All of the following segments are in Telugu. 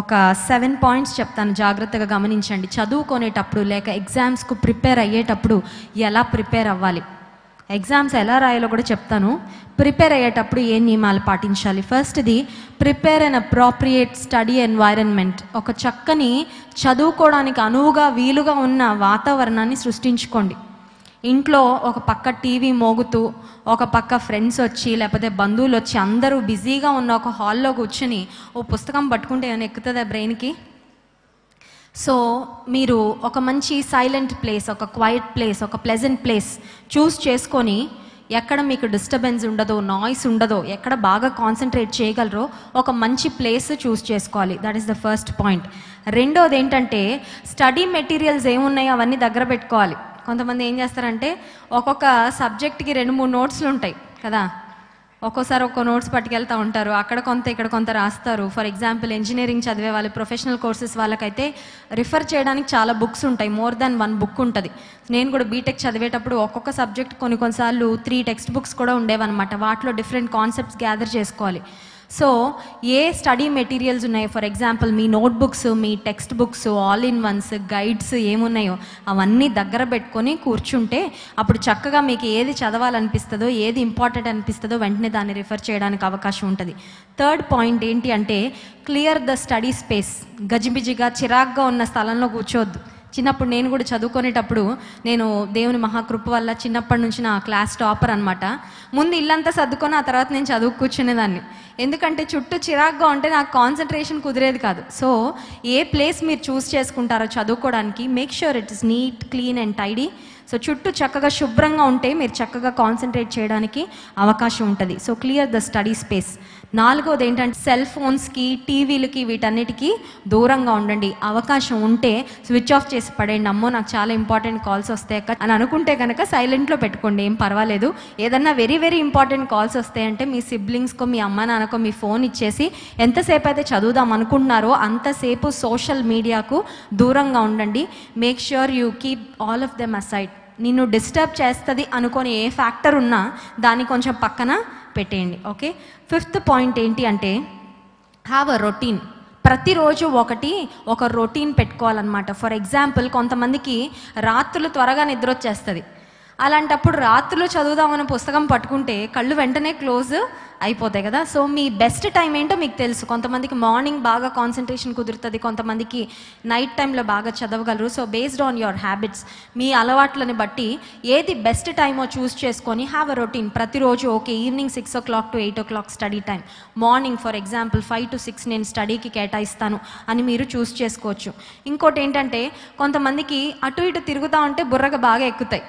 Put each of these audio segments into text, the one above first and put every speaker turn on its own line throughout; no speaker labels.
ఒక 7 పాయింట్స్ చెప్తాను, జాగ్రత్తగా గమనించండి. చదువుకునేటప్పుడు లేక ఎగ్జామ్స్కు ప్రిపేర్ అయ్యేటప్పుడు ఎలా ప్రిపేర్ అవ్వాలి, ఎగ్జామ్స్ ఎలా రాయాలో కూడా చెప్తాను. ప్రిపేర్ అయ్యేటప్పుడు ఏ నియమాలు పాటించాలి. ఫస్ట్ది, ప్రిపేర్ అన్ అప్రోప్రియేట్ స్టడీ ఎన్వైరన్మెంట్. ఒక చక్కని చదువుకోవడానికి అనువుగా వీలుగా ఉన్న వాతావరణాన్ని సృష్టించుకోండి. ఇంట్లో ఒక పక్క టీవీ మోగుతూ, ఒక పక్క ఫ్రెండ్స్ వచ్చి లేకపోతే బంధువులు వచ్చి అందరూ బిజీగా ఉన్న ఒక హాల్లో కూర్చొని ఓ పుస్తకం పట్టుకుంటే ఏమైనా ఎక్కుతుందా బ్రెయిన్కి? సో మీరు ఒక మంచి సైలెంట్ ప్లేస్, ఒక క్వైట్ ప్లేస్, ఒక ప్లెజెంట్ ప్లేస్ చూస్ చేసుకొని, ఎక్కడ మీకు డిస్టర్బెన్స్ ఉండదో, నాయిస్ ఉండదో, ఎక్కడ బాగా కాన్సన్ట్రేట్ చేయగలరో ఒక మంచి ప్లేస్ చూస్ చేసుకోవాలి. That is the first point. రెండోది ఏంటంటే, స్టడీ మెటీరియల్స్ ఏమున్నాయో అవన్నీ దగ్గర పెట్టుకోవాలి. కొంతమంది ఏం చేస్తారంటే ఒక్కొక్క సబ్జెక్ట్కి 2-3 నోట్స్లు ఉంటాయి కదా, ఒక్కోసారి ఒక్కో నోట్స్ పట్టుకెళ్తూ ఉంటారు. అక్కడ కొంత ఇక్కడ కొంత రాస్తారు. ఫర్ ఎగ్జాంపుల్ ఇంజనీరింగ్ చదివే వాళ్ళు, ప్రొఫెషనల్ కోర్సెస్ వాళ్ళకైతే రిఫర్ చేయడానికి చాలా బుక్స్ ఉంటాయి, మోర్ దాన్ 1 బుక్ ఉంటుంది. నేను కూడా బీటెక్ చదివేటప్పుడు ఒక్కొక్క సబ్జెక్ట్ కొన్నిసార్లు 3 టెక్స్ట్ బుక్స్ కూడా ఉండేవన్నమాట. వాటిలో డిఫరెంట్ కాన్సెప్ట్స్ గ్యాదర్ చేసుకోవాలి. సో ఏ స్టడీ మెటీరియల్స్ ఉన్నాయో, for example me notebooks, me text books, all in once, guides ఏమున్నాయో అవన్నీ దగ్గర పెట్టుకొని కూర్చుంటే అప్పుడు చక్కగా మీకు ఏది చదవాలనిపిస్తుందో, ఏది ఇంపార్టెంట్ అనిపిస్తుందో వెంటనే దాన్ని రిఫర్ చేయడానికి అవకాశం ఉంటుంది. థర్డ్ పాయింట్ ఏంటి అంటే, క్లియర్ ద స్టడీ స్పేస్. గజిబిజిగా చిరాగ్గా ఉన్న స్థలంలో కూర్చోవద్దు. చిన్నప్పుడు నేను కూడా చదువుకునేటప్పుడు, నేను దేవుని మహాకృప వల్ల చిన్నప్పటి నుంచి నా క్లాస్ టాపర్ అనమాట. ముందు ఇల్లంతా సర్దుకొని ఆ తర్వాత నేను చదువు కూర్చునేదాన్ని. ఎందుకంటే చుట్టూ చిరాగ్గా ఉంటే నాకు కాన్సన్ట్రేషన్ కుదిరేది కాదు. సో ఏ ప్లేస్ మీరు చూస్ చేసుకుంటారో చదువుకోవడానికి, make sure it is neat, clean and tidy. So చుట్టూ చక్కగా శుభ్రంగా ఉంటే మీరు చక్కగా కాన్సన్ట్రేట్ చేయడానికి అవకాశం ఉంటుంది. So clear the study space. నాలుగోది ఏంటంటే, సెల్ ఫోన్స్కి, టీవీలకి, వీటన్నిటికీ దూరంగా ఉండండి. అవకాశం ఉంటే స్విచ్ ఆఫ్ చేసి పడేయండి. అమ్మో నాకు చాలా ఇంపార్టెంట్ కాల్స్ వస్తాయి అని అనుకుంటే కనుక సైలెంట్లో పెట్టుకోండి, ఏం పర్వాలేదు. ఏదన్నా వెరీ వెరీ ఇంపార్టెంట్ కాల్స్ వస్తాయంటే మీ సిబ్లింగ్స్కో, మీ అమ్మ నాన్నకో మీ ఫోన్ ఇచ్చేసి ఎంతసేపు అయితే చదువుదాం అనుకుంటున్నారో అంతసేపు సోషల్ మీడియాకు దూరంగా ఉండండి. Make sure you keep all of them aside. నిన్ను డిస్టర్బ్ చేస్తుంది అనుకొని ఏ ఫ్యాక్టర్ ఉన్నా దాన్ని కొంచెం పక్కన పెట్టేయండి. ఓకే. ఫిఫ్త్ పాయింట్ ఏంటి అంటే, హ్యావ్ అ రొటీన్. ప్రతిరోజు ఒక రొటీన్ పెట్టుకోవాలన్నమాట. ఫర్ ఎగ్జాంపుల్, కొంతమందికి రాత్రులు త్వరగా నిద్ర వచ్చేస్తుంది. అలాంటప్పుడు రాత్రులు చదువుదామని పుస్తకం పట్టుకుంటే కళ్ళు వెంటనే క్లోజ్ అయిపోతాయి కదా. సో మీ బెస్ట్ టైం ఏంటో మీకు తెలుసు. కొంతమందికి మార్నింగ్ బాగా కాన్సన్ట్రేషన్ కుదురుతుంది, కొంతమందికి నైట్ టైంలో బాగా చదవగలరు. So based on your habits, మీ అలవాట్లని బట్టి ఏది బెస్ట్ టైమో చూస్ చేసుకొని హ్యావ్ అ రొటీన్. ప్రతిరోజు okay, evening 6 o'clock to 8 o'clock study టైం, మార్నింగ్ ఫర్ ఎగ్జాంపుల్ 5 to 6 నేను స్టడీకి కేటాయిస్తాను అని మీరు చూస్ చేసుకోవచ్చు. ఇంకోటి ఏంటంటే, కొంతమందికి అటు ఇటు తిరుగుతూ ఉంటే బుర్రగా బాగా ఎక్కుతాయి.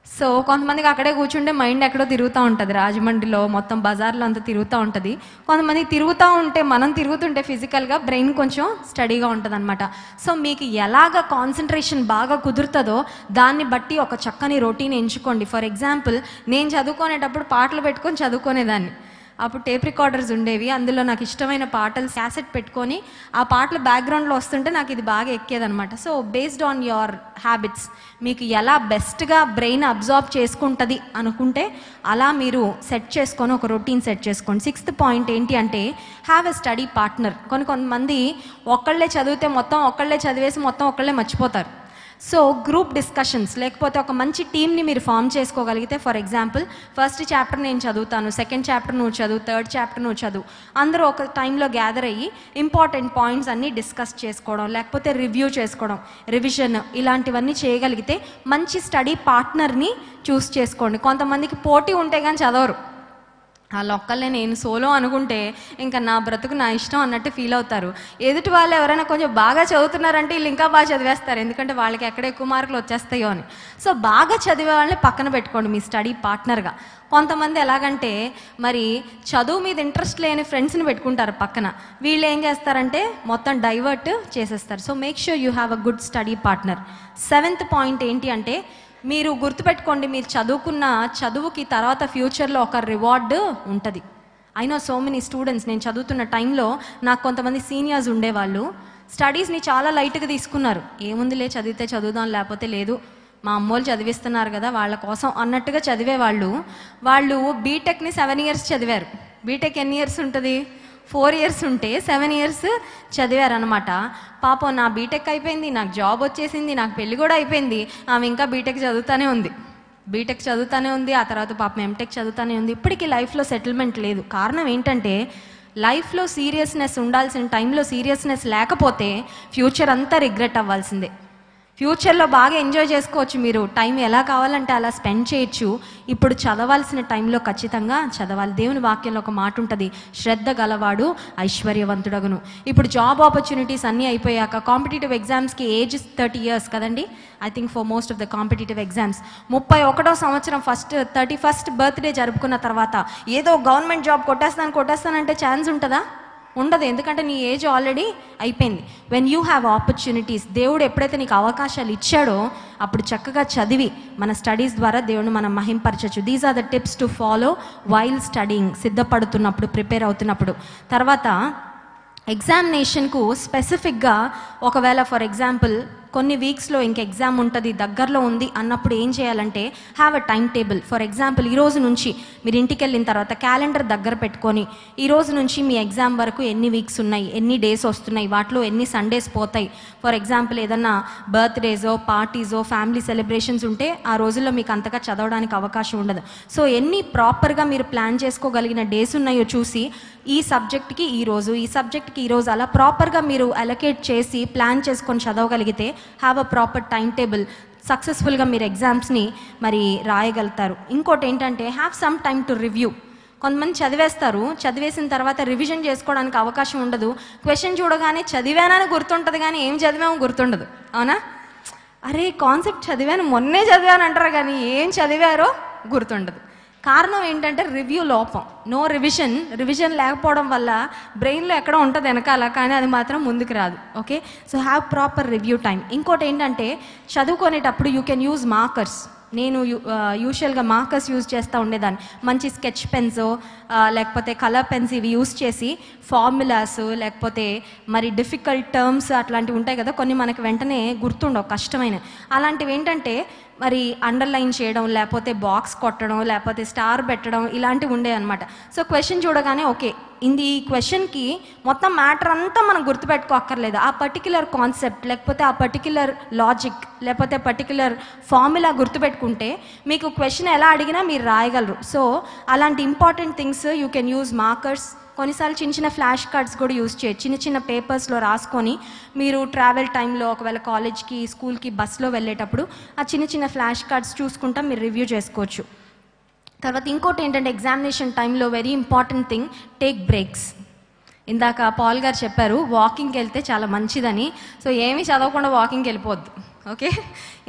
సో కొంతమందికి అక్కడే కూర్చుంటే మైండ్ ఎక్కడో తిరుగుతూ ఉంటుంది, రాజమండ్రిలో మొత్తం బజార్లో అంతా తిరుగుతూ ఉంటుంది. కొంతమందికి తిరుగుతూ ఉంటే, మనం తిరుగుతుంటే ఫిజికల్గా బ్రెయిన్ కొంచెం స్టడీగా ఉంటుంది అనమాట. సో మీకు ఎలాగ కాన్సన్ట్రేషన్ బాగా కుదురుతుందో దాన్ని బట్టి ఒక చక్కని రొటీన్ ఎంచుకోండి. ఫర్ ఎగ్జాంపుల్, నేను చదువుకునేటప్పుడు పాటలు పెట్టుకొని చదువుకునేదాన్ని. అప్పుడు టేప్ రికార్డర్స్ ఉండేవి, అందులో నాకు ఇష్టమైన పాటలు క్యాసెట్ పెట్టుకొని ఆ పాటలు బ్యాక్గ్రౌండ్లో వస్తుంటే నాకు ఇది బాగా ఎక్కేదనమాట. So based on your habits, మీకు ఎలా బెస్ట్గా బ్రెయిన్ అబ్జార్బ్ చేసుకుంటుంది అనుకుంటే అలా మీరు సెట్ చేసుకొని ఒక రొటీన్ సెట్ చేసుకోండి. సిక్స్త్ పాయింట్ ఏంటి అంటే, హ్యావ్ ఎ స్టడీ పార్ట్నర్. కొంతమంది ఒక్కళ్ళే చదివితే మొత్తం ఒక్కళ్ళే చదివేసి మొత్తం ఒక్కళ్ళే మర్చిపోతారు. సో గ్రూప్ డిస్కషన్స్, లేకపోతే ఒక మంచి టీమ్ని మీరు ఫామ్ చేసుకోగలిగితే, ఫర్ ఎగ్జాంపుల్ ఫస్ట్ చాప్టర్ నేను చదువుతాను, సెకండ్ చాప్టర్ నువ్వు చదువు, థర్డ్ చాప్టర్ నువ్వు చదువు, అందరూ ఒక టైంలో గ్యాదర్ అయ్యి ఇంపార్టెంట్ పాయింట్స్ అన్నీ డిస్కస్ చేసుకోవడం, లేకపోతే రివ్యూ చేసుకోవడం, రివిజన్, ఇలాంటివన్నీ చేయగలిగితే మంచి స్టడీ పార్ట్నర్ని చూస్ చేసుకోండి. కొంతమందికి పోటీ ఉంటే కానీ చదవరు. వాళ్ళు ఒక్కళ్ళే నేను సోలో అనుకుంటే ఇంకా నా బ్రతుకు నా ఇష్టం అన్నట్టు ఫీల్ అవుతారు. ఎదుటి వాళ్ళు ఎవరైనా కొంచెం బాగా చదువుతున్నారంటే వీళ్ళు ఇంకా బాగా చదివేస్తారు, ఎందుకంటే వాళ్ళకి ఎక్కడ ఎక్కువ మార్కులు వచ్చేస్తాయో అని. సో బాగా చదివే వాళ్ళని పక్కన పెట్టుకోండి మీ స్టడీ పార్ట్నర్గా. కొంతమంది ఎలాగంటే, మరి చదువు మీద ఇంట్రెస్ట్ లేని ఫ్రెండ్స్ని పెట్టుకుంటారు పక్కన. వీళ్ళు ఏం చేస్తారంటే మొత్తం డైవర్ట్ చేసేస్తారు. So make sure you have a good study partner. Seventh point ఏంటి అంటే, మీరు గుర్తుపెట్టుకోండి, మీరు చదువుకున్న చదువుకి తర్వాత ఫ్యూచర్లో ఒక రివార్డు ఉంటుంది. I know so many students, నేను చదువుతున్న టైంలో నాకు కొంతమంది సీనియర్స్ ఉండేవాళ్ళు, స్టడీస్ని చాలా లైట్గా తీసుకున్నారు. ఏముందిలే చదివితే చదువుదాం, లేకపోతే లేదు, మా అమ్మోళ్ళు చదివిస్తున్నారు కదా వాళ్ళ కోసం అన్నట్టుగా చదివేవాళ్ళు. వాళ్ళు బీటెక్ని 7 years చదివారు. బీటెక్ ఎన్ని ఇయర్స్ ఉంటుంది? 4 ఇయర్స్ ఉంటే 7 ఇయర్స్ చదివారనమాట. పాపం నా బీటెక్ అయిపోయింది, నాకు జాబ్ వచ్చేసింది, నాకు పెళ్ళి కూడా అయిపోయింది, ఆమె ఇంకా బీటెక్ చదువుతానే ఉంది. ఆ తర్వాత పాపం ఎంటెక్ చదువుతానే ఉంది. ఇప్పటికీ లైఫ్లో సెటిల్మెంట్ లేదు. కారణం ఏంటంటే లైఫ్లో సీరియస్నెస్ ఉండాల్సిన టైంలో సీరియస్నెస్ లేకపోతే ఫ్యూచర్ అంతా రిగ్రెట్ అవ్వాల్సిందే. ఫ్యూచర్లో బాగా ఎంజాయ్ చేసుకోవచ్చు, మీరు టైం ఎలా కావాలంటే అలా స్పెండ్ చేయొచ్చు. ఇప్పుడు చదవాల్సిన టైంలో ఖచ్చితంగా చదవాలి. దేవుని వాక్యంలో ఒక మాట ఉంటుంది, శ్రద్ధ గలవాడు ఐశ్వర్యవంతుడగును. ఇప్పుడు జాబ్ ఆపర్చునిటీస్ అన్నీ అయిపోయాక కాంపిటేటివ్ ఎగ్జామ్స్కి ఏజ్ 30 ఇయర్స్ కదండి. I think for most of the competitive exams 31వ సంవత్సరం 31st బర్త్డే జరుపుకున్న తర్వాత ఏదో గవర్నమెంట్ జాబ్ కొట్టేస్తానంటే ఛాన్స్ ఉంటుందా? ఉండదు. ఎందుకంటే నీ ఏజ్ ఆల్రెడీ అయిపోయింది. వెన్ యూ హ్యావ్ ఆపర్చునిటీస్, దేవుడు ఎప్పుడైతే నీకు అవకాశాలు ఇచ్చాడో అప్పుడు చక్కగా చదివి మన స్టడీస్ ద్వారా దేవుడిని మనం మహింపరచచ్చు. These are the tips to follow while studying, సిద్ధపడుతున్నప్పుడు, ప్రిపేర్ అవుతున్నప్పుడు. తర్వాత ఎగ్జామినేషన్కు స్పెసిఫిక్గా ఒకవేళ ఫర్ ఎగ్జాంపుల్ కొన్ని వీక్స్లో ఇంక ఎగ్జామ్ ఉంటుంది, దగ్గరలో ఉంది అన్నప్పుడు ఏం చేయాలంటే have a time table. For example ఈ రోజు నుంచి మీరు ఇంటికి వెళ్ళిన తర్వాత క్యాలెండర్ దగ్గర పెట్టుకొని ఈ రోజు నుంచి మీ ఎగ్జామ్ వరకు ఎన్ని వీక్స్ ఉన్నాయి, ఎన్ని డేస్ వస్తున్నాయి, వాటిలో ఎన్ని సండేస్ పోతాయి. ఫర్ ఎగ్జాంపుల్ ఏదన్నా బర్త్డేసో పార్టీసో ఫ్యామిలీ సెలబ్రేషన్స్ ఉంటే ఆ రోజుల్లో మీకు అంతగా చదవడానికి అవకాశం ఉండదు. సో ఎన్ని ప్రాపర్గా మీరు ప్లాన్ చేసుకోగలిగిన డేస్ ఉన్నాయో చూసి ఈ సబ్జెక్ట్కి ఈరోజు, ఈ సబ్జెక్ట్కి ఈరోజు అలా ప్రాపర్గా మీరు అలొకేట్ చేసి ప్లాన్ చేసుకొని చదవగలిగితే have a proper time table, సక్సెస్ఫుల్గా మీరు ఎగ్జామ్స్ని మరి రాయగలుగుతారు. ఇంకోటి ఏంటంటే have some time to review. కొంతమంది చదివేస్తారు, చదివేసిన తర్వాత రివిజన్ చేసుకోవడానికి అవకాశం ఉండదు. క్వశ్చన్ చూడగానే చదివానని గుర్తుంటుంది కానీ ఏం చదివామో గుర్తుండదు. అవునా? అరే కాన్సెప్ట్ చదివాను, మొన్నే చదివాను అంటారు కానీ ఏం చదివారో గుర్తుండదు. కారణం ఏంటంటే రివ్యూ లోపం. నో రివిజన్ లేకపోవడం వల్ల బ్రెయిన్లో ఎక్కడో ఉంటుంది వెనకాల, కానీ అది మాత్రం ముందుకు రాదు. Okay, so have proper review time. ఇంకోటి ఏంటంటే చదువుకునేటప్పుడు యూ కెన్ యూజ్ మార్కర్స్. నేను యూజువల్గా మార్కర్స్ యూజ్ చేస్తూ ఉండేదాన్ని. మంచి స్కెచ్ పెన్స్ లేకపోతే కలర్ పెన్స్ ఇవి యూజ్ చేసి ఫార్ములాస్ లేకపోతే మరి డిఫికల్ట్ టర్మ్స్ అట్లాంటివి ఉంటాయి కదా, కొన్ని మనకి వెంటనే గుర్తుండవు, కష్టమైన అలాంటివి ఏంటంటే మరి అండర్లైన్ చేయడం, లేకపోతే బాక్స్ కొట్టడం, లేకపోతే స్టార్ పెట్టడం, ఇలాంటివి ఉండే అనమాట. సో క్వశ్చన్ చూడగానే ఓకే ఈ క్వశ్చన్కి మొత్తం మ్యాటర్ అంతా మనం గుర్తుపెట్టుకోక్కర్లేదు. ఆ పర్టిక్యులర్ కాన్సెప్ట్ లేకపోతే ఆ పర్టిక్యులర్ లాజిక్ లేకపోతే పర్టిక్యులర్ ఫార్ములా గుర్తుపెట్టుకుంటే మీకు క్వశ్చన్ ఎలా అడిగినా మీరు రాయగలరు. సో అలాంటి important things you can use markers. కొన్నిసార్లు చిన్న ఫ్లాష్ కార్డ్స్ కూడా యూజ్ చేయొచ్చు. చిన్న పేపర్స్లో రాసుకొని మీరు ట్రావెల్ టైంలో ఒకవేళ కాలేజ్కి స్కూల్కి బస్లో వెళ్ళేటప్పుడు ఆ చిన్న ఫ్లాష్ కార్డ్స్ చూసుకుంటా మీరు రివ్యూ చేసుకోవచ్చు. తర్వాత ఇంకోటి ఏంటంటే ఎగ్జామినేషన్ టైంలో very important thing, take breaks. ఇందాక పాల్ గారు చెప్పారు వాకింగ్కి వెళ్తే చాలా మంచిదని. సో ఏమీ చదవకుండా వాకింగ్కి వెళ్ళిపోద్దు. ఓకే,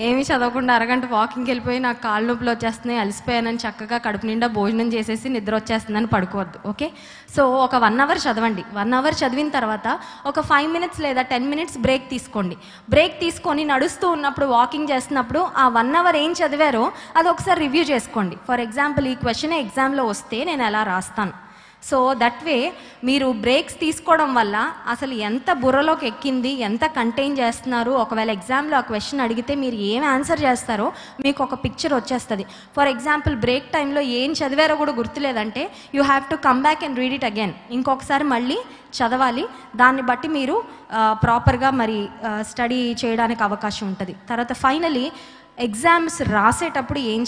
ఏమీ చదవకుండా అరగంట వాకింగ్కి వెళ్ళిపోయి నాకు కాళ్ళు నొప్పులు వచ్చేస్తున్నాయి, అలసిపోయానని చక్కగా కడుపు నిండా భోజనం చేసేసి నిద్ర వచ్చేస్తుందని పడుకోవద్దు. ఓకే, సో ఒక 1 అవర్ చదవండి. 1 అవర్ చదివిన తర్వాత ఒక 5 మినిట్స్ లేదా 10 మినిట్స్ బ్రేక్ తీసుకోండి. బ్రేక్ తీసుకొని నడుస్తూ ఉన్నప్పుడు వాకింగ్ చేస్తున్నప్పుడు ఆ 1 అవర్ ఏం చదివారో అది ఒకసారి రివ్యూ చేసుకోండి. ఫర్ ఎగ్జాంపుల్ ఈ క్వశ్చన్ ఎగ్జామ్లో వస్తే నేను ఎలా రాస్తాను. సో దట్ వే మీరు బ్రేక్స్ తీసుకోవడం వల్ల అసలు ఎంత బుర్రలోకి ఎక్కింది, ఎంత కంటైన్ చేస్తున్నారు, ఒకవేళ ఎగ్జామ్లో ఆ క్వశ్చన్ అడిగితే మీరు ఏం ఆన్సర్ చేస్తారో మీకు ఒక పిక్చర్ వచ్చేస్తుంది. ఫర్ ఎగ్జాంపుల్ బ్రేక్ టైంలో ఏం చదివారో కూడా గుర్తులేదంటే you have to come back and read it again. ఇంకొకసారి మళ్ళీ చదవాలి. దాన్ని బట్టి మీరు ప్రాపర్గా మరి స్టడీ చేయడానికి అవకాశం ఉంటుంది. తర్వాత ఫైనలీ ఎగ్జామ్స్ రాసేటప్పుడు ఏం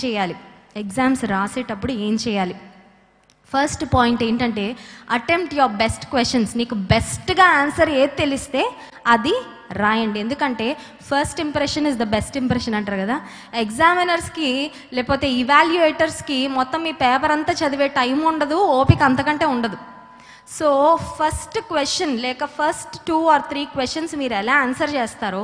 చేయాలి? ఫస్ట్ పాయింట్ ఏంటంటే అటెంప్ట్ యువర్ బెస్ట్ క్వశ్చన్స్. నీకు బెస్ట్గా ఆన్సర్ ఏది తెలిస్తే అది రాయండి. ఎందుకంటే first impression is the best impression అంటారు కదా. ఎగ్జామినర్స్కి లేకపోతే ఇవాల్యుయేటర్స్కి మొత్తం మీ పేపర్ అంతా చదివే టైం ఉండదు, ఓపిక అంతకంటే ఉండదు. సో ఫస్ట్ క్వశ్చన్ లేక ఫస్ట్ 2 or 3 క్వశ్చన్స్ మీరు ఎలా ఆన్సర్ చేస్తారో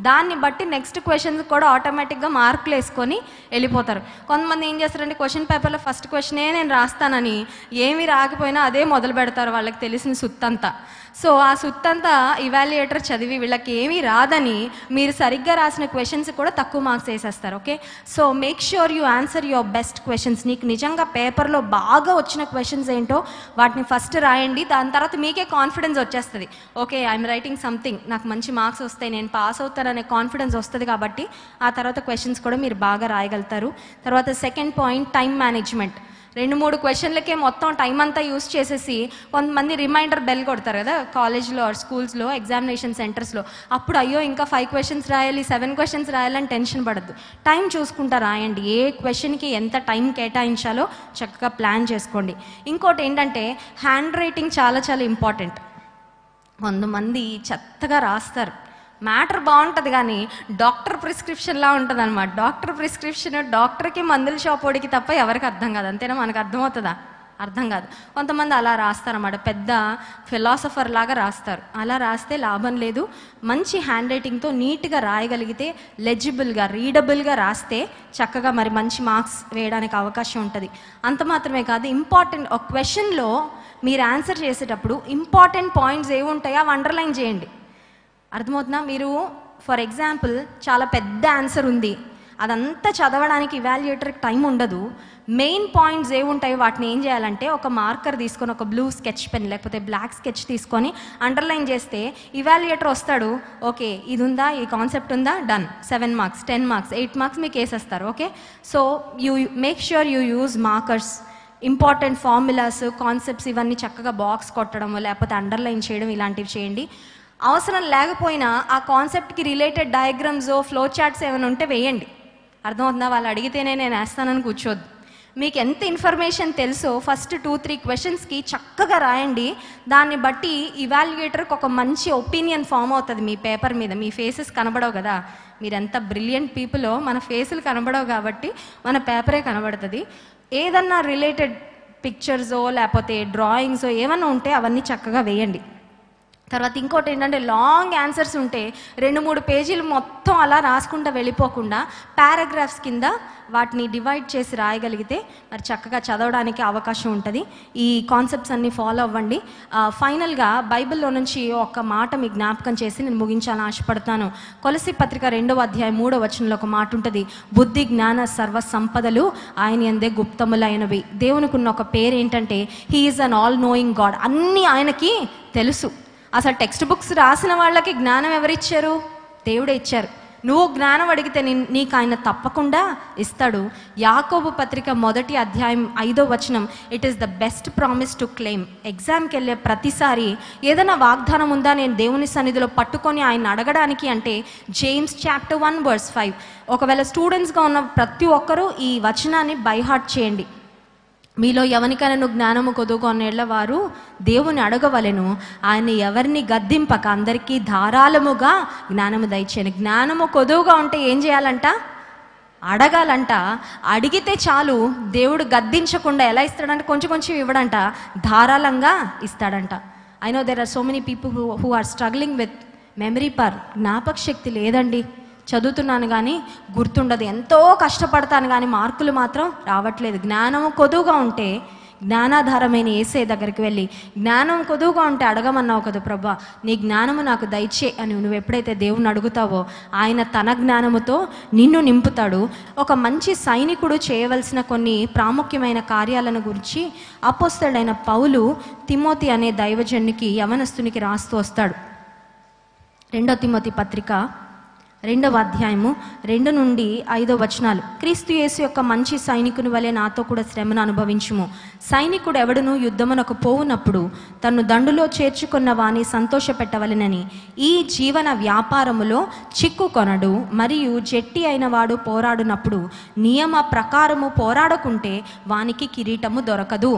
దాన్ని బట్టి నెక్స్ట్ క్వశ్చన్స్ కూడా ఆటోమేటిక్గా మార్కులు వేసుకొని వెళ్ళిపోతారు. కొంతమంది ఏం చేస్తారంటే క్వశ్చన్ పేపర్లో ఫస్ట్ క్వశ్చనే నేను రాస్తానని ఏమీ రాకపోయినా అదే మొదలు పెడతారు, వాళ్ళకి తెలిసిన సుత్తంతా. సో ఆ సుత్తంతా ఇవాల్యుయేటర్ చదివి వీళ్ళకి ఏమీ రాదని మీరు సరిగ్గా రాసిన క్వశ్చన్స్ కూడా తక్కువ మార్క్స్ వేసేస్తారు. Okay, so make sure you answer your best questions. నీకు నిజంగా పేపర్లో బాగా వచ్చిన క్వశ్చన్స్ ఏంటో వాటిని ఫస్ట్ రాయండి. దాని తర్వాత మీకే కాన్ఫిడెన్స్ వచ్చేస్తుంది. ఓకే, ఐఎమ్ రైటింగ్ సంథింగ్, నాకు మంచి మార్క్స్ వస్తాయి, నేను పాస్ అవుతాననే కాన్ఫిడెన్స్ వస్తుంది. కాబట్టి ఆ తర్వాత క్వశ్చన్స్ కూడా మీరు బాగా రాయగలుగుతారు. తర్వాత సెకండ్ పాయింట్ టైం మేనేజ్మెంట్. 2-3 క్వశ్చన్లకే మొత్తం టైం అంతా యూస్ చేసేసి కొంతమంది రిమైండర్ బెల్ కొడతారు కదా కాలేజ్లో ఆర్ స్కూల్స్లో ఎగ్జామినేషన్ సెంటర్స్లో. అప్పుడు అయ్యో ఇంకా 5 క్వశ్చన్స్ రాయాలి, 7 క్వశ్చన్స్ రాయాలని టెన్షన్ పడద్దు. టైం చూసుకుంటా రాయండి. ఏ క్వశ్చన్కి ఎంత టైం కేటాయించాలో చక్కగా ప్లాన్ చేసుకోండి. ఇంకోటి ఏంటంటే హ్యాండ్ రైటింగ్ చాలా చాలా ఇంపార్టెంట్. కొంతమంది చెత్తగా రాస్తారు, మ్యాటర్ బాగుంటుంది కానీ డాక్టర్ ప్రిస్క్రిప్షన్లా ఉంటుంది అనమాట. డాక్టర్ ప్రిస్క్రిప్షన్ డాక్టర్కి మందుల షాప్ వాడికి తప్ప ఎవరికి అర్థం కాదు. అంతేనా? మనకు అర్థమవుతుందా? అర్థం కాదు. కొంతమంది అలా రాస్తారన్నమాట, పెద్ద ఫిలాసఫర్ లాగా రాస్తారు. అలా రాస్తే లాభం లేదు. మంచి హ్యాండ్ రైటింగ్తో నీట్గా రాయగలిగితే, లెజిబుల్గా రీడబుల్గా రాస్తే చక్కగా మరి మంచి మార్క్స్ వేయడానికి అవకాశం ఉంటుంది. అంత మాత్రమే కాదు, ఇంపార్టెంట్ ఒక క్వశ్చన్లో మీరు ఆన్సర్ చేసేటప్పుడు ఇంపార్టెంట్ పాయింట్స్ ఏవి ఉంటాయో అవి అండర్లైన్ చేయండి. అర్థమవుతుందా? మీరు ఫర్ ఎగ్జాంపుల్ చాలా పెద్ద ఆన్సర్ ఉంది, అదంతా చదవడానికి ఇవాల్యుయేటర్కి టైం ఉండదు. మెయిన్ పాయింట్స్ ఏవి ఉంటాయో వాటిని ఏం చేయాలంటే ఒక మార్కర్ తీసుకొని, ఒక బ్లూ స్కెచ్ పెన్ లేకపోతే బ్లాక్ స్కెచ్ తీసుకొని అండర్లైన్ చేస్తే ఇవాల్యుయేటర్ వస్తాడు. ఓకే ఇది ఉందా, ఈ కాన్సెప్ట్ ఉందా, డన్, 7 మార్క్స్ 10 మార్క్స్ 8 మార్క్స్ మీకు వేసేస్తారు. Okay, so you make sure you use markers. Important formulas, concepts ఇవన్నీ చక్కగా బాక్స్ కొట్టడం లేకపోతే అండర్లైన్ చేయడం ఇలాంటివి చేయండి. అవసరం లేకపోయినా ఆ కాన్సెప్ట్కి రిలేటెడ్ డయాగ్రామ్స్, ఫ్లో చార్ట్స్ ఏమైనా ఉంటే వేయండి. అర్థమవుతుందా? వాళ్ళు అడిగితేనే నేను వేస్తానని కూర్చోద్దు. మీకు ఎంత ఇన్ఫర్మేషన్ తెలుసో ఫస్ట్ 2-3 క్వశ్చన్స్కి చక్కగా రాయండి. దాన్ని బట్టి ఇవాల్యుయేటర్కి ఒక మంచి ఒపీనియన్ ఫామ్ అవుతుంది మీ పేపర్ మీద. మీ ఫేసెస్ కనబడవు కదా, మీరు ఎంత బ్రిలియంట్ పీపులో మన ఫేసులు కనబడవు కాబట్టి మన పేపరే కనబడుతుంది. ఏదన్నా రిలేటెడ్ పిక్చర్సో లేకపోతే డ్రాయింగ్సో ఏమన్నా ఉంటే అవన్నీ చక్కగా వేయండి. తర్వాత ఇంకోటి ఏంటంటే లాంగ్ ఆన్సర్స్ ఉంటే 2-3 పేజీలు మొత్తం అలా రాసుకుంటూ వెళ్ళిపోకుండా పారాగ్రాఫ్స్ కింద వాటిని డివైడ్ చేసి రాయగలిగితే మరి చక్కగా చదవడానికి అవకాశం ఉంటుంది. ఈ కాన్సెప్ట్స్ అన్నీ ఫాలో అవ్వండి. ఫైనల్గా బైబిల్లో నుంచి ఒక మాట మీ జ్ఞాపకం చేసి నేను ముగించాలని ఆశపడతాను. కొలస్సీ పత్రిక 2వ అధ్యాయం 3వ వచనంలో ఒక మాట ఉంటుంది, బుద్ధి జ్ఞాన సర్వ సంపదలు ఆయన యందే గుప్తములైనవి. దేవునికి ఉన్న ఒక పేరు ఏంటంటే he is an all knowing God. అన్నీ ఆయనకి తెలుసు. అసలు టెక్స్ట్ బుక్స్ రాసిన వాళ్ళకి జ్ఞానం ఎవరిచ్చారు? దేవుడే ఇచ్చారు. నువ్వు జ్ఞానం అడిగితే నీకు ఆయన తప్పకుండా ఇస్తాడు. యాకోబు పత్రిక 1వ అధ్యాయం 5వ వచనం, it is the best promise to claim. ఎగ్జామ్కి వెళ్ళే ప్రతిసారి ఏదైనా వాగ్దానం ఉందా నేను దేవుని సన్నిధిలో పట్టుకొని ఆయన అడగడానికి అంటే జేమ్స్ చాప్టర్ 1 verse 5. ఒకవేళ స్టూడెంట్స్గా ఉన్న ప్రతి ఒక్కరూ ఈ వచనాన్ని బైహార్ట్ చేయండి. మీలో ఎవరికైనా జ్ఞానము కొదువుకొనేళ్ల వారు దేవుని అడగవలెను, ఆయన ఎవరిని గద్దింపక అందరికీ ధారాళముగా జ్ఞానము దయచేయను. జ్ఞానము కొదువుగా ఉంటే ఏం చేయాలంట? అడగాలంట. అడిగితే చాలు, దేవుడు గద్దించకుండా ఎలా ఇస్తాడంటే కొంచెం కొంచెం ఇవ్వడంట, ధారాళంగా ఇస్తాడంట. I know there are so many people who are struggling with memory power. జ్ఞాపక శక్తి లేదండి, చదువుతున్నాను కానీ గుర్తుండదు, ఎంతో కష్టపడతాను కానీ మార్కులు మాత్రం రావట్లేదు. జ్ఞానము కొదువుగా ఉంటే జ్ఞానాధారమైన యేసే దగ్గరికి వెళ్ళి, జ్ఞానం కొదువుగా ఉంటే అడగమన్నావు కదా ప్రభా, నీ జ్ఞానము నాకు దయచే అని నువ్వు ఎప్పుడైతే దేవుని అడుగుతావో ఆయన తన జ్ఞానముతో నిన్ను నింపుతాడు. ఒక మంచి సైనికుడు చేయవలసిన కొన్ని ప్రాముఖ్యమైన కార్యాలను గురించి అపోస్తలుడైన పౌలు తిమోతి అనే దైవజనునికి, యవనస్తునికి రాస్తూ వస్తాడు. 2వ తిమోతి పత్రిక 2వ అధ్యాయము 2 నుండి 5వ వచనాలు. క్రీస్తు యేసు యొక్క మంచి సైనికుని వలె నాతో కూడా శ్రమను అనుభవించుము. సైనికుడు ఎవడును యుద్ధమునకు పోవునప్పుడు తన్ను దండులో చేర్చుకున్న వాని సంతోషపెట్టవలెనని ఈ జీవన వ్యాపారములో చిక్కుకొనడు. మరియు జట్టి అయిన వాడు పోరాడునప్పుడు నియమ ప్రకారము పోరాడకుంటే వానికి కిరీటము దొరకదు.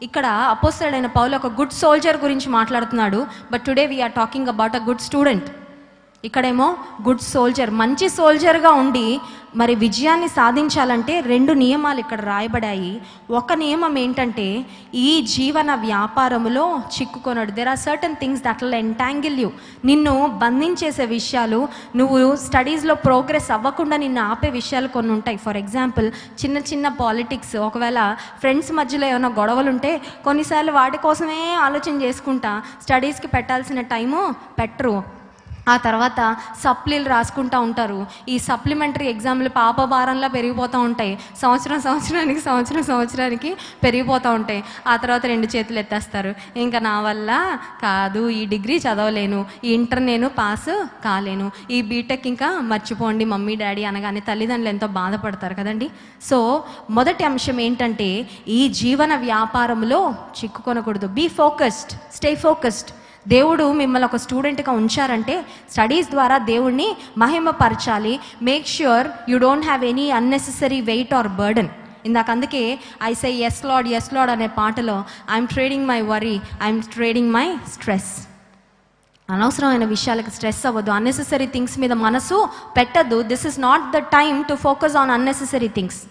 ఇక్కడ అపోస్తలుడైన పౌలు ఒక గుడ్ సోల్జర్ గురించి మాట్లాడుతున్నాడు. But today we're talking about a good student. ఇక్కడేమో గుడ్ సోల్జర్, మంచి సోల్జర్గా ఉండి మరి విజయాన్ని సాధించాలంటే 2 నియమాలు ఇక్కడ రాయబడాయి. ఒక నియమం ఏంటంటే ఈ జీవన వ్యాపారములో చిక్కుకొనడు. There are certain things that will entangle you. నిన్ను బంధించేసే విషయాలు, నువ్వు స్టడీస్లో ప్రోగ్రెస్ అవ్వకుండా నిన్ను ఆపే విషయాలు కొన్ని ఉంటాయి. ఫర్ ఎగ్జాంపుల్ చిన్న చిన్న పాలిటిక్స్, ఒకవేళ ఫ్రెండ్స్ మధ్యలో ఏమైనా గొడవలు ఉంటే కొన్నిసార్లు వాటి కోసమే ఆలోచన చేసుకుంటా స్టడీస్కి పెట్టాల్సిన టైము పెట్టరు. ఆ తర్వాత సప్లీలు రాసుకుంటూ ఉంటారు. ఈ సప్లిమెంటరీ ఎగ్జామ్లు పాపభారంలా పెరిగిపోతూ ఉంటాయి. సంవత్సరానికి పెరిగిపోతూ ఉంటాయి. ఆ తర్వాత 2 చేతులు ఎత్తేస్తారు, ఇంకా నా వల్ల కాదు, ఈ డిగ్రీ చదవలేను, ఈ ఇంటర్ నేను పాస్ కాలేను, ఈ బీటెక్ ఇంకా మర్చిపోండి మమ్మీ డాడీ అనగానే తల్లిదండ్రులు ఎంతో బాధపడతారు కదండి. సో మొదటి అంశం ఏంటంటే, ఈ జీవన వ్యాపారంలో చిక్కుకొనకూడదు. Be focused, stay focused. దేవుడు మిమ్మల్ని ఒక స్టూడెంట్గా ఉంచారంటే స్టడీస్ ద్వారా దేవుడిని మహిమపరచాలి. Make sure you don't have any unnecessary weight or burden. ఇందాక అందుకే ఐ సే ఎస్ లార్డ్ అనే పాటలో I'm trading my worry, I'm trading my stress. అనవసరమైన విషయాలకు స్ట్రెస్ అవ్వద్దు, అన్నెసెసరీ థింగ్స్ మీద మనసు పెట్టద్దు. This is not the time to focus on unnecessary things.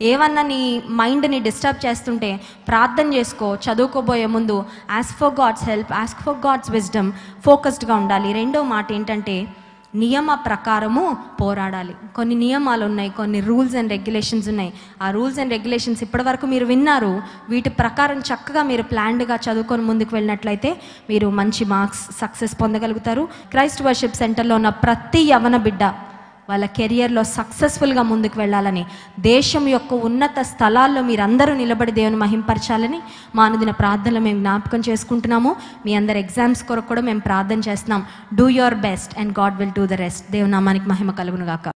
ఏమన్నా నీ మైండ్ని డిస్టర్బ్ చేస్తుంటే ప్రార్థన చేసుకో. చదువుకోబోయే ముందు ask for God's help, ask for God's wisdom, ఫోకస్డ్గా ఉండాలి. రెండో మాట ఏంటంటే, నియమ ప్రకారము పోరాడాలి. కొన్ని నియమాలు ఉన్నాయి, కొన్ని రూల్స్ అండ్ రెగ్యులేషన్స్ ఉన్నాయి. ఆ రూల్స్ అండ్ రెగ్యులేషన్స్ ఇప్పటివరకు మీరు విన్నారు. వీటి ప్రకారం చక్కగా మీరు ప్లాన్డ్గా చదువుకొని ముందుకు వెళ్ళినట్లయితే మీరు మంచి మార్క్స్, సక్సెస్ పొందగలుగుతారు. క్రైస్ట్ వర్షిప్ సెంటర్లో ఉన్న ప్రతి యవన బిడ్డ వాళ్ళ కెరియర్లో సక్సెస్ఫుల్గా ముందుకు వెళ్ళాలని, దేశం యొక్క ఉన్నత స్థలాల్లో మీరందరూ నిలబడి దేవుని మహింపరచాలని మా అనుదిన ప్రార్థనలు మేము జ్ఞాపకం చేసుకుంటున్నాము. మీ అందరి ఎగ్జామ్స్ కొరకు కూడా మేము ప్రార్థన చేస్తున్నాం. Do your best and God will do the rest. దేవుని నామానికి మహిమ కలుగును గాక.